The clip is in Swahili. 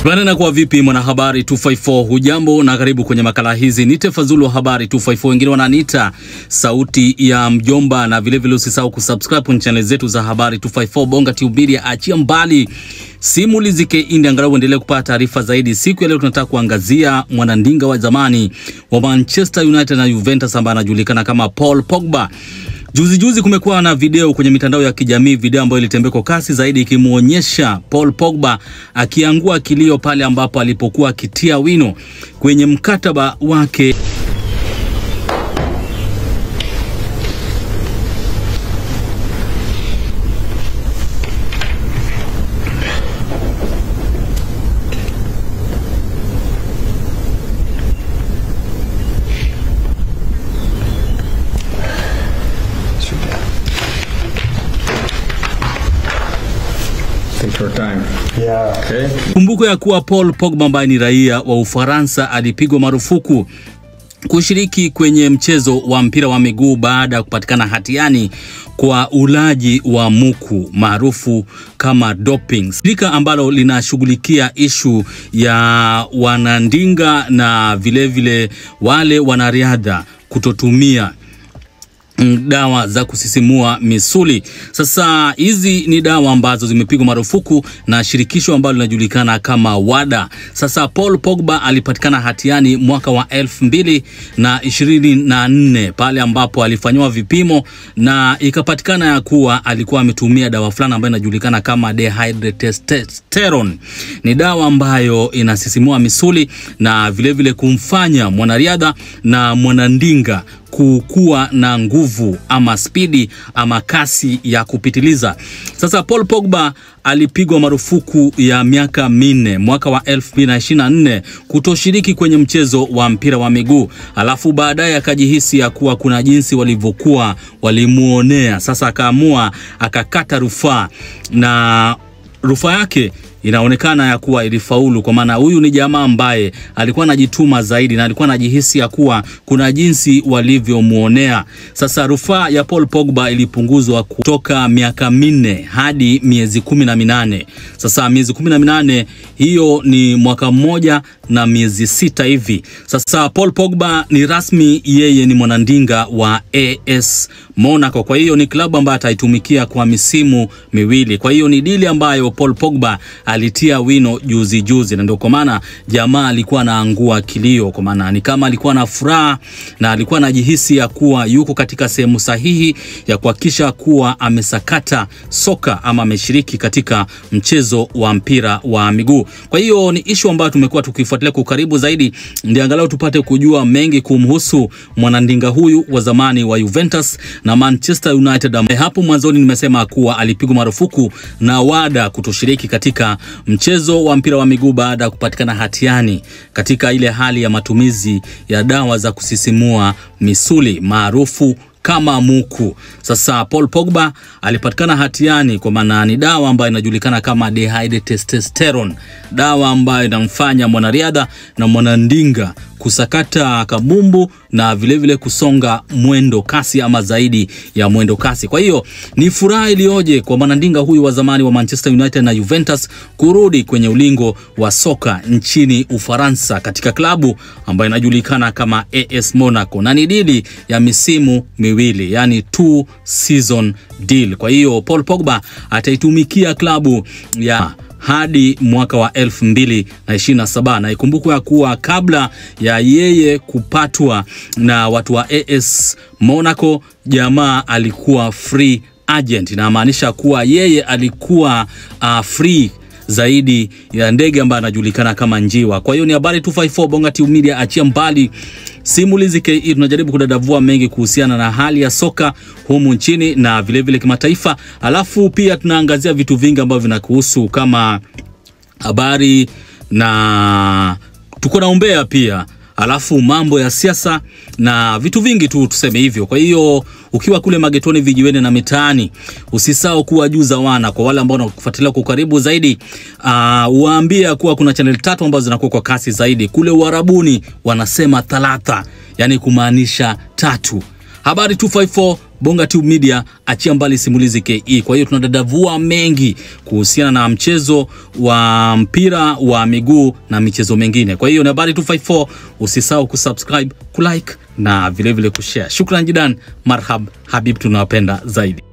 Bwana kwa vipi mwanahabari 254, hujambo na karibu kwenye makala hizi. Nite Fazulu wa habari 254, wengine wananiita sauti ya mjomba, na vile vile usisahau kusubscribe kwenye channel zetu za habari 254 Bonga TV Media. Achia mbali simulizi K angalau uendelee kupata taarifa zaidi. Siku ya leo tunataka kuangazia mwanandinga wa zamani wa Manchester United na Juventus ambaye anajulikana kama Paul Pogba. Juzi kumekuwa na video kwenye mitandao ya kijamii, video ambayo ilitembea kwa kasi zaidi ikimuonyesha Paul Pogba akiangua kilio pale ambapo alipokuwa akitia wino kwenye mkataba wake. Kumbuko ya kuwa Paul Pogba ambaye ni raia wa Ufaransa alipigwa marufuku kushiriki kwenye mchezo wa mpira wa miguu baada ya kupatikana hatiani kwa ulaji wa muku maarufu kama doping. Shirika ambalo linashughulikia issue ya wanandinga na vile wale wanariadha kutotumia dawa za kusisimua misuli. Sasa hizi ni dawa ambazo zimepigwa marufuku na shirikisho ambalo linajulikana kama WADA. Sasa Paul Pogba alipatikana hatiani mwaka wa 2024 pale ambapo alifanywa vipimo na ikapatikana ya kuwa alikuwa ametumia dawa fulani ambayo inajulikana kama dihydrotestosterone. Ni dawa ambayo inasisimua misuli na vile kumfanya mwanariadha na mwanandinga kukua na nguvu ama spidi ama kasi ya kupitiliza. Sasa Paul Pogba alipigwa marufuku ya miaka 4 mwaka wa 2024 kutoshiriki kwenye mchezo wa mpira wa miguu. Alafu baadaye akajihisi ya kuwa kuna jinsi walivyokuwa walimuonea. Sasa akaamua akakata rufaa, na rufaa yake inaonekana ya kuwa ilifaulu, kwa maana huyu ni jamaa ambaye alikuwa anajituma zaidi na alikuwa anajihisi ya kuwa kuna jinsi walivyomuonea. Sasa rufaa ya Paul Pogba ilipunguzwa kutoka miaka 4 hadi miezi 18. Sasa miezi 18 hiyo ni mwaka mmoja na miezi 6 hivi. Sasa Paul Pogba ni rasmi yeye ni mwanandinga wa AS Monaco. Kwa hiyo ni klabu ambayo ataitumikia kwa misimu miwili. Kwa hiyo ni dili ambayo Paul Pogba alitia wino juzi, na ndio kwa maana jamaa alikuwa anaangua kilio, kwa maana ni kama alikuwa na furaha na alikuwa anajihisi ya kuwa yuko katika sehemu sahihi ya kuhakikisha kuwa amesakata soka ama ameshiriki katika mchezo wa mpira wa miguu. Kwa hiyo ni issue ambayo tumekuwa tukifuatilia kwa karibu zaidi, ndio angalau tupate kujua mengi kumhusu mwanandinga huyu wa zamani wa Juventus na Manchester United. Hapo mwanzoni nimesema kuwa alipigwa marufuku na WADA kutoshiriki katika mchezo wa mpira wa miguu baada ya kupatikana hatiani katika ile hali ya matumizi ya dawa za kusisimua misuli maarufu kama muku. Sasa Paul Pogba alipatikana hatiani kwa maana ni dawa ambayo inajulikana kama dihydrotestosterone, dawa ambayo inamfanya mwanariadha na mwanandinga kusakata kabumbu na vile kusonga mwendo kasi ama zaidi ya mwendo kasi. Kwa hiyo ni furaha ilioje kwa mwanandinga huyu wa zamani wa Manchester United na Juventus kurudi kwenye ulingo wa soka nchini Ufaransa katika klabu ambayo inajulikana kama AS Monaco, na ni dili ya misimu miwili, yani 2 season deal. Kwa hiyo Paul Pogba ataitumikia klabu ya hadi mwaka wa 2027, na ikumbukwe ya kuwa kabla ya yeye kupatwa na watu wa AS Monaco, jamaa alikuwa free agent, na maanisha kuwa yeye alikuwa free zaidi ya ndege ambaye anajulikana kama njiwa. Kwa hiyo ni habari 254 Bonga TV Media. Achia mbali simulizi K, tunajaribu kudadavua mengi kuhusiana na hali ya soka humu nchini na vile kimataifa. Alafu pia tunaangazia vitu vingi ambavyo vinakuhusu kama habari na tuko na umbea pia, alafu mambo ya siasa na vitu vingi tu tuseme hivyo. Kwa hiyo ukiwa kule magetoni, vijiweni na mitaani, usisahau kuwajuza wana, kwa wale ambao wanakufuatilia kwa karibu zaidi, waambia kuwa kuna channel 3 ambazo zinakuwa kwa kasi zaidi. Kule Uarabuni wanasema 3, yani kumaanisha 3. Habari 254 Bonga Tube Media, achia mbali simulizi KE. Kwa hiyo tunadadavua mengi kuhusiana na mchezo wa mpira wa miguu na michezo mengine. Kwa hiyo ni Habari 254, usisahau kusubscribe, kulike na vile vile kushare. Shukran jidan, marhab, habib, tunawapenda zaidi.